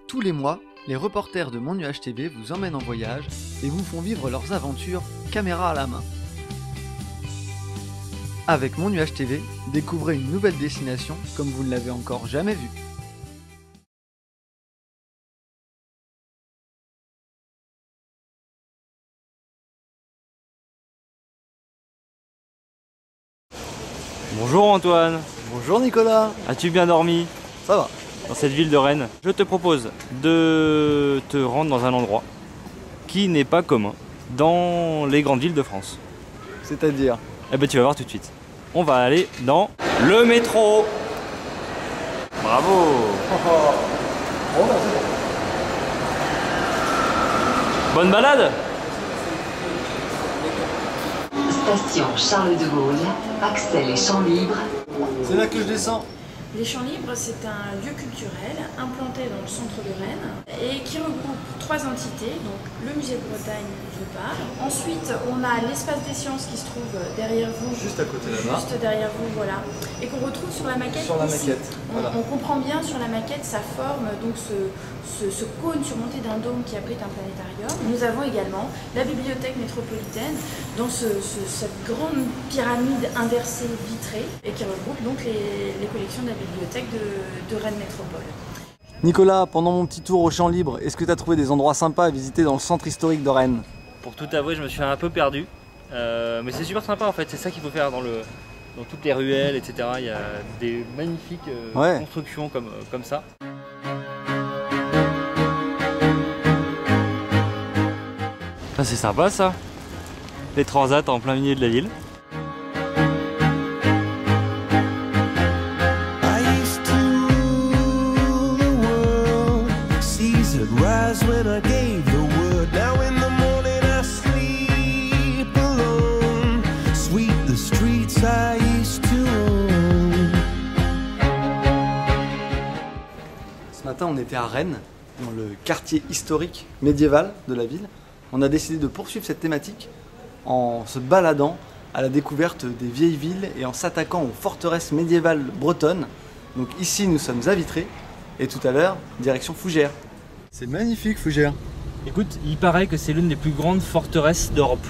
Tous les mois, les reporters de Mon Nuage TV vous emmènent en voyage et vous font vivre leurs aventures caméra à la main. Avec Mon Nuage TV, découvrez une nouvelle destination comme vous ne l'avez encore jamais vue. Bonjour Antoine. Bonjour Nicolas. As-tu bien dormi Ça va. dans cette ville de Rennes? Je te propose de te rendre dans un endroit qui n'est pas commun dans les grandes villes de France. C'est-à-dire? Eh ben tu vas voir tout de suite. On va aller dans le métro. Bravo. Bonne balade. Station Charles de Gaulle, accès les Champs Libres. C'est là que je descends. Les Champs Libres, c'est un lieu culturel implanté dans le centre de Rennes et qui regroupe 3 entités, donc le musée de Bretagne, je parle. Ensuite, on a l'espace des sciences qui se trouve derrière vous. Juste à côté là-bas. Juste derrière vous, voilà. Et qu'on retrouve sur la maquette. Sur la ici. maquette, voilà. On comprend bien sur la maquette sa forme, donc ce cône surmonté d'un dôme qui abrite un planétarium. Nous avons également la bibliothèque métropolitaine dans cette grande pyramide inversée vitrée et qui regroupe donc les collections de la bibliothèque de Rennes Métropole. Nicolas, pendant mon petit tour au Champ Libre, est-ce que tu as trouvé des endroits sympas à visiter dans le centre historique de Rennes? Pour tout avouer, je me suis un peu perdu. Mais c'est super sympa en fait, c'est ça qu'il faut faire dans toutes les ruelles, etc. Il y a des magnifiques constructions comme ça. Ça c'est sympa ça. Les transats en plein milieu de la ville. Ce matin, on était à Rennes, dans le quartier historique médiéval de la ville. On a décidé de poursuivre cette thématique en se baladant à la découverte des vieilles villes et en s'attaquant aux forteresses médiévales bretonnes. Donc ici, nous sommes à Vitré et tout à l'heure, direction Fougères. C'est magnifique, Fougères. Écoute, il paraît que c'est l'une des plus grandes forteresses d'Europe.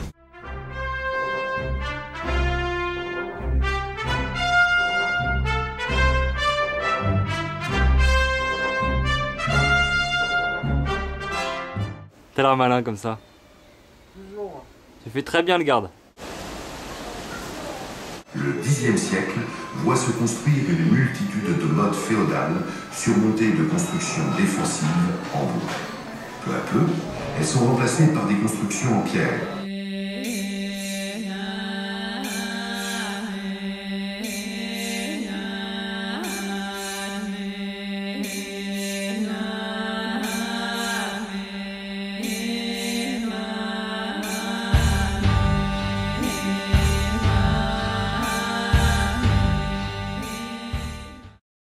T'as l'air malin comme ça. Toujours. Tu fais très bien le garde. Le Xe siècle voit se construire une multitude de mottes féodales surmontées de constructions défensives en bois. Peu à peu, elles sont remplacées par des constructions en pierre,